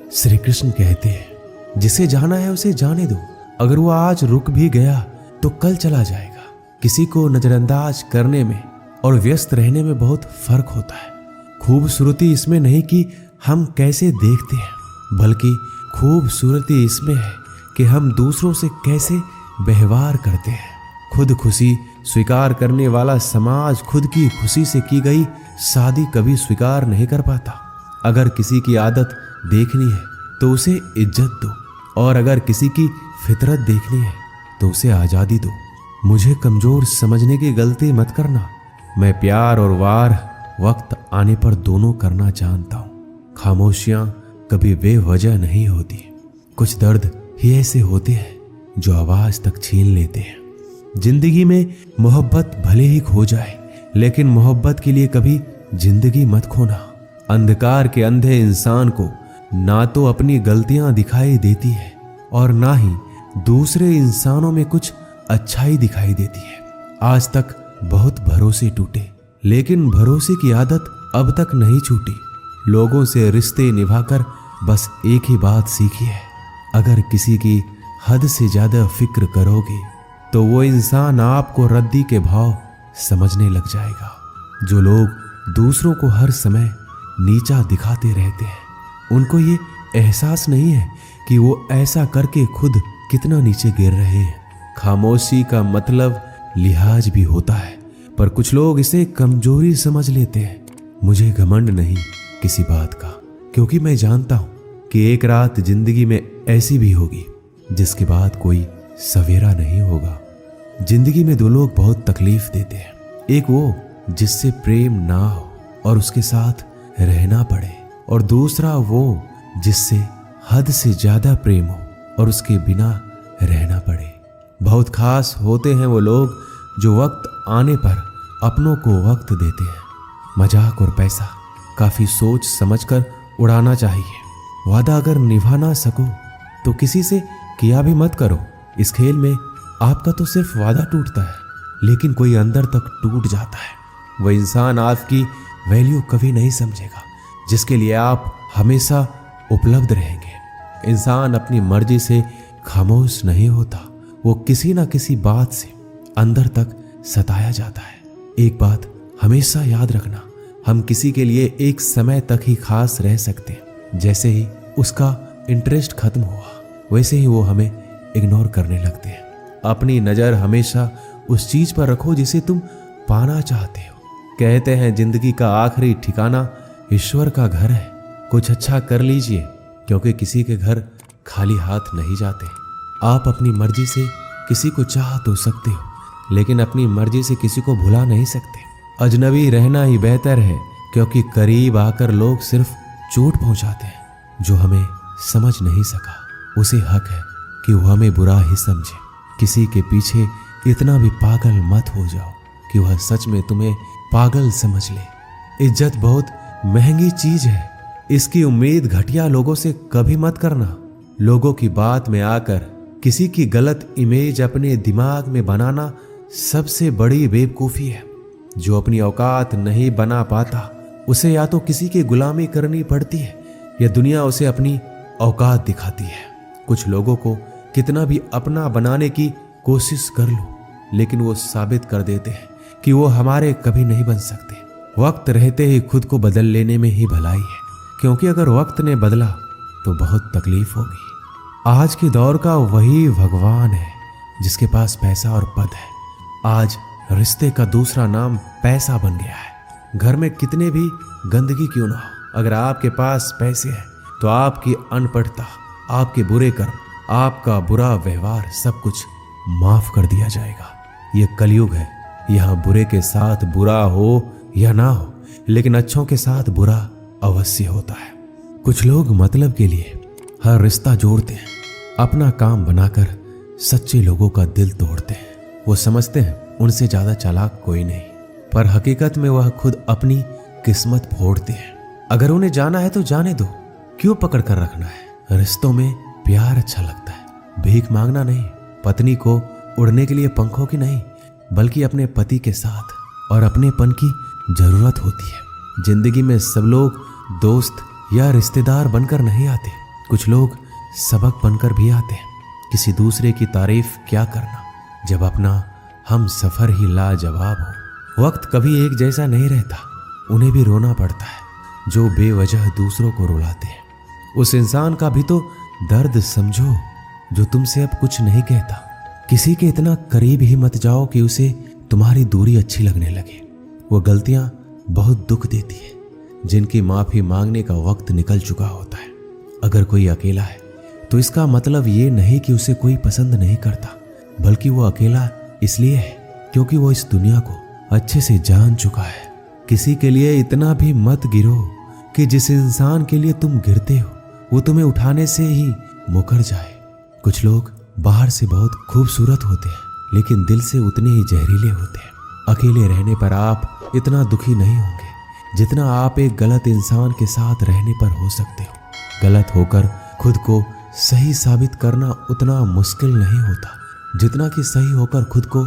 श्री कृष्ण कहते हैं, जिसे जाना है उसे जाने दो। अगर वो आज रुक भी गया तो कल चला जाएगा। किसी को नजरअंदाज करने में और व्यस्त रहने में बहुत फर्क होता है। खूबसूरती इसमें नहीं कि हम कैसे देखते हैं, बल्कि खूबसूरती इसमें है कि हम दूसरों से कैसे व्यवहार करते हैं। खुद खुशी स्वीकार करने वाला समाज खुद की खुशी से की गई शादी कभी स्वीकार नहीं कर पाता। अगर किसी की आदत देखनी है तो उसे इज्जत दो, और अगर किसी की फितरत देखनी है तो उसे आजादी दो। मुझे कमजोर समझने की गलती मत करना। मैं प्यार और वार वक्त आने पर दोनों करना जानता हूँ। खामोशियां कभी बेवजह नहीं होती। कुछ दर्द ही ऐसे होते हैं जो आवाज तक छीन लेते हैं। जिंदगी में मोहब्बत भले ही खो जाए, लेकिन मोहब्बत के लिए कभी जिंदगी मत खोना। अंधकार के अंधे इंसान को ना तो अपनी गलतियां दिखाई देती है और ना ही दूसरे इंसानों में कुछ अच्छाई दिखाई देती है। आज तक बहुत भरोसे टूटे, लेकिन भरोसे की आदत अब तक नहीं छूटी। लोगों से रिश्ते निभाकर बस एक ही बात सीखी है, अगर किसी की हद से ज्यादा फिक्र करोगे तो वो इंसान आपको रद्दी के भाव समझने लग जाएगा। जो लोग दूसरों को हर समय नीचा दिखाते रहते हैं, उनको ये एहसास नहीं है कि वो ऐसा करके खुद कितना नीचे गिर रहे हैं। खामोशी का मतलब लिहाज भी होता है, पर कुछ लोग इसे कमजोरी समझ लेते हैं। मुझे घमंड नहीं किसी बात का, क्योंकि मैं जानता हूं कि एक रात जिंदगी में ऐसी भी होगी जिसके बाद कोई सवेरा नहीं होगा। जिंदगी में दो लोग बहुत तकलीफ देते हैं। एक वो जिससे प्रेम ना हो और उसके साथ रहना पड़े, और दूसरा वो जिससे हद से ज्यादा प्रेम हो और उसके बिना रहना पड़े। बहुत खास होते हैं वो लोग जो वक्त आने पर अपनों को वक्त देते हैं। मजाक और पैसा काफी सोच समझकर उड़ाना चाहिए। वादा अगर निभा ना सको तो किसी से किया भी मत करो। इस खेल में आपका तो सिर्फ वादा टूटता है, लेकिन कोई अंदर तक टूट जाता है। वह इंसान आपकी वैल्यू कभी नहीं समझेगा जिसके लिए आप हमेशा उपलब्ध रहेंगे। इंसान अपनी मर्जी से खामोश नहीं होता, वो किसी ना किसी बात से अंदर तक सताया जाता है। एक बात हमेशा याद रखना, हम किसी के लिए एक समय तक ही खास रह सकते हैं। जैसे ही उसका इंटरेस्ट खत्म हुआ, वैसे ही वो हमें इग्नोर करने लगते हैं। अपनी नजर हमेशा उस चीज पर रखो जिसे तुम पाना चाहते हो। कहते हैं जिंदगी का आखिरी ठिकाना ईश्वर का घर है। कुछ अच्छा कर लीजिए, क्योंकि किसी के घर खाली हाथ नहीं जाते। आप अपनी मर्जी से किसी को चाह तो सकते हो, लेकिन अपनी मर्जी से किसी को भुला नहीं सकते। अजनबी रहना ही बेहतर है, क्योंकि करीब आकर लोग सिर्फ चोट पहुंचाते हैं। जो हमें समझ नहीं सका, उसे हक है कि वो हमें बुरा ही समझे। किसी के पीछे इतना भी पागल मत हो जाओ कि वह सच में तुम्हें पागल समझ ले। इज्जत बहुत महंगी चीज है, इसकी उम्मीद घटिया लोगों से कभी मत करना। लोगों की बात में आकर किसी की गलत इमेज अपने दिमाग में बनाना सबसे बड़ी बेवकूफी है। जो अपनी औकात नहीं बना पाता, उसे या तो किसी की गुलामी करनी पड़ती है या दुनिया उसे अपनी औकात दिखाती है। कुछ लोगों को कितना भी अपना बनाने की कोशिश कर लो, लेकिन वो साबित कर देते हैं कि वो हमारे कभी नहीं बन सकते। वक्त रहते ही खुद को बदल लेने में ही भलाई है, क्योंकि अगर वक्त ने बदला तो बहुत तकलीफ होगी। आज के दौर का वही भगवान है जिसके पास पैसा और पद है। आज रिश्ते का दूसरा नाम पैसा बन गया है। घर में कितने भी गंदगी क्यों ना हो, अगर आपके पास पैसे हैं तो आपकी अनपढ़ता, आपके बुरे कर्म, आपका बुरा व्यवहार सब कुछ माफ कर दिया जाएगा। ये कलयुग है, यहाँ बुरे के साथ बुरा हो या ना हो, लेकिन अच्छों के साथ बुरा अवश्य होता है। कुछ लोग मतलब के लिए हर रिश्ता जोड़ते हैं, अपना काम बनाकर सच्चे लोगों का दिल तोड़ते हैं। वो समझते हैं उनसे ज्यादा चालाक कोई नहीं, पर हकीकत में वह खुद अपनी किस्मत फोड़ते हैं। अगर उन्हें जाना है तो जाने दो, क्यों पकड़ कर रखना है। रिश्तों में प्यार अच्छा लगता है, भीख मांगना नहीं। पत्नी को उड़ने के लिए पंखों की नहीं, बल्कि अपने पति के साथ और अपनेपन की जरूरत होती है। जिंदगी में सब लोग दोस्त या रिश्तेदार बनकर नहीं आते, कुछ लोग सबक बनकर भी आते हैं। किसी दूसरे की तारीफ क्या करना जब अपना हम सफर ही लाजवाब हो। वक्त कभी एक जैसा नहीं रहता, उन्हें भी रोना पड़ता है जो बेवजह दूसरों को रुलाते हैं। उस इंसान का भी तो दर्द समझो जो तुमसे अब कुछ नहीं कहता। किसी के इतना करीब ही मत जाओ कि उसे तुम्हारी दूरी अच्छी लगने लगे। वो गलतियां बहुत दुख देती है जिनकी माफी मांगने का वक्त निकल चुका होता है। अगर कोई अकेला है तो इसका मतलब ये नहीं कि उसे कोई पसंद नहीं करता, बल्कि वो अकेला इसलिए है क्योंकि वो इस दुनिया को अच्छे से जान चुका है। किसी के लिए इतना भी मत गिरो कि जिस इंसान के लिए तुम गिरते हो वो तुम्हें उठाने से ही मुकर जाए। कुछ लोग बाहर से बहुत खूबसूरत होते हैं लेकिन दिल से उतने ही जहरीले होते हैं। अकेले रहने पर आप इतना दुखी नहीं होंगे जितना आप एक गलत इंसान के साथ रहने पर हो सकते हो। गलत होकर खुद को सही साबित करना उतना मुश्किल नहीं होता जितना कि सही होकर खुद को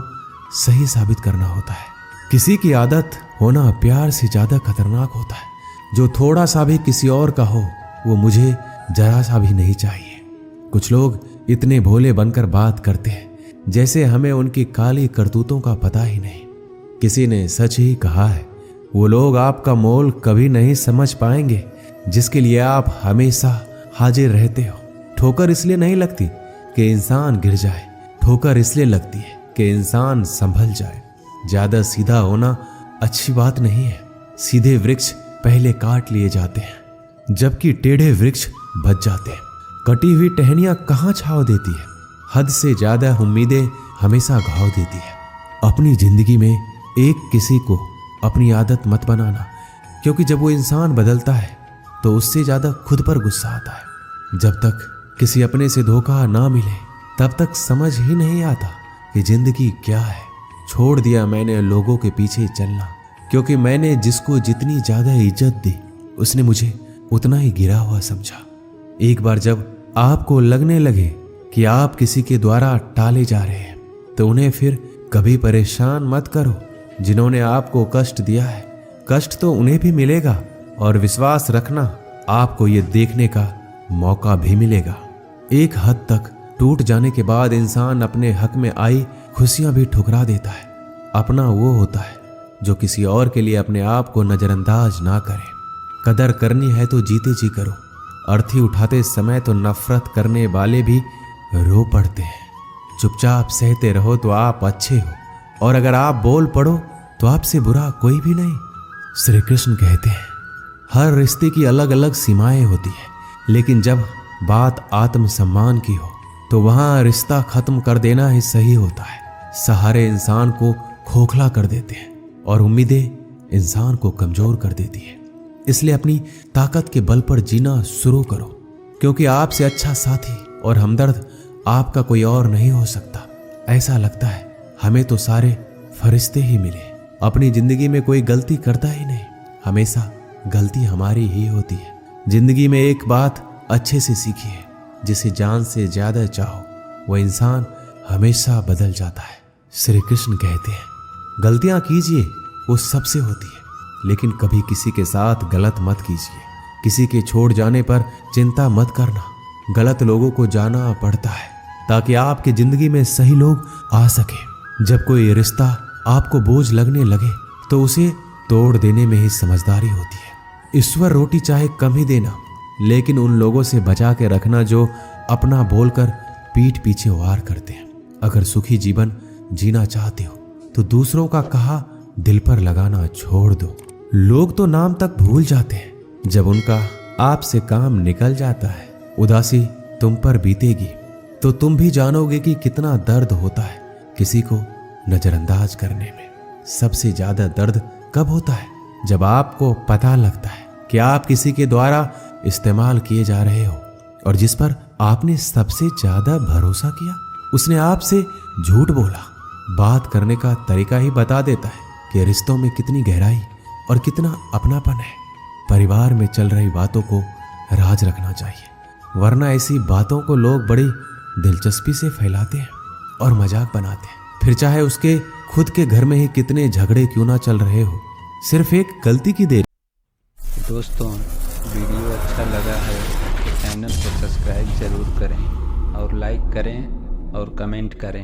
सही साबित करना होता है। किसी की आदत होना प्यार से ज्यादा खतरनाक होता है। जो थोड़ा सा भी किसी और का हो वो मुझे जरा सा भी नहीं चाहिए। कुछ लोग इतने भोले बनकर बात करते हैं जैसे हमें उनकी काली करतूतों का पता ही नहीं। किसी ने सच ही कहा है, वो लोग आपका मोल कभी नहीं समझ पाएंगे जिसके लिए आप हमेशा हाजिर रहते हो। ठोकर इसलिए नहीं लगती कि इंसान गिर जाए, ठोकर इसलिए लगती है कि इंसान संभल जाए। ज्यादा सीधा होना अच्छी बात नहीं है। सीधे वृक्ष पहले काट लिए जाते हैं जबकि टेढ़े वृक्ष बच जाते हैं। कटी हुई टहनियां कहाँ छाव देती है, हद से ज्यादा उम्मीदें हमेशा घाव देती है। अपनी जिंदगी में एक किसी को अपनी आदत मत बनाना, क्योंकि जब वो इंसान बदलता है तो उससे ज्यादा खुद पर गुस्सा आता है। जब तक किसी अपने से धोखा ना मिले तब तक समझ ही नहीं आता कि जिंदगी क्या है। छोड़ दिया मैंने लोगों के पीछे चलना, क्योंकि मैंने जिसको जितनी ज्यादा इज्जत दी उसने मुझे उतना ही गिरा हुआ समझा। एक बार जब आपको लगने लगे कि आप किसी के द्वारा टाले जा रहे हैं तो उन्हें फिर कभी परेशान मत करो जिन्होंने आपको कष्ट दिया है। कष्ट तो उन्हें भी मिलेगा और विश्वास रखना आपको ये देखने का मौका भी मिलेगा। एक हद तक टूट जाने के बाद इंसान अपने हक में आई खुशियां भी ठुकरा देता है। अपना वो होता है जो किसी और के लिए अपने आप को नजरअंदाज ना करे। कदर करनी है तो जीते जी करो। अर्थी उठाते समय तो नफरत करने वाले भी रो पड़ते हैं। चुपचाप सहते रहो तो आप अच्छे हो, और अगर आप बोल पड़ो तो आपसे बुरा कोई भी नहीं। श्री कृष्ण कहते हैं हर रिश्ते की अलग अलग सीमाएं होती है, लेकिन जब बात आत्मसम्मान की हो तो वहां रिश्ता खत्म कर देना ही सही होता है। सहारे इंसान को खोखला कर देते हैं और उम्मीदें इंसान को कमजोर कर देती है। इसलिए अपनी ताकत के बल पर जीना शुरू करो, क्योंकि आपसे अच्छा साथी और हमदर्द आपका कोई और नहीं हो सकता। ऐसा लगता है हमें तो सारे फरिश्ते ही मिले। अपनी जिंदगी में कोई गलती करता ही नहीं, हमेशा गलती हमारी ही होती है। जिंदगी में एक बात अच्छे से सीखिए, जिसे जान से ज्यादा चाहो वो इंसान हमेशा बदल जाता है। श्री कृष्ण कहते हैं गलतियां कीजिए, वो सबसे होती है, लेकिन कभी किसी के साथ गलत मत कीजिए। किसी के छोड़ जाने पर चिंता मत करना। गलत लोगों को जाना पड़ता है ताकि आपकी जिंदगी में सही लोग आ सके। जब कोई रिश्ता आपको बोझ लगने लगे तो उसे तोड़ देने में ही समझदारी होती है। ईश्वर रोटी चाहे कम ही देना, लेकिन उन लोगों से बचा के रखना जो अपना बोलकर पीठ पीछे वार करते हैं। अगर सुखी जीवन जीना चाहते हो तो दूसरों का कहा दिल पर लगाना छोड़ दो। लोग तो नाम तक भूल जाते हैं जब उनका आपसे काम निकल जाता है। उदासी तुम पर बीतेगी तो तुम भी जानोगे कि कितना दर्द होता है किसी को नजरअंदाज करने में। सबसे ज्यादा दर्द कब होता है? जब आपको पता लगता है कि आप किसी के द्वारा इस्तेमाल किए जा रहे हो, और जिस पर आपने सबसे ज्यादा भरोसा किया उसने आपसे झूठ बोला। बात करने का तरीका ही बता देता है कि रिश्तों में कितनी गहराई और कितना अपनापन है। परिवार में चल रही बातों को राज रखना चाहिए, वरना ऐसी बातों को लोग बड़ी दिलचस्पी से फैलाते हैं और मजाक बनाते हैं। फिर चाहे उसके खुद के घर में ही कितने झगड़े क्यों ना चल रहे हो, सिर्फ एक गलती की देर। दोस्तों वीडियो अच्छा लगा है तो चैनल को सब्सक्राइब ज़रूर करें और लाइक करें और कमेंट करें।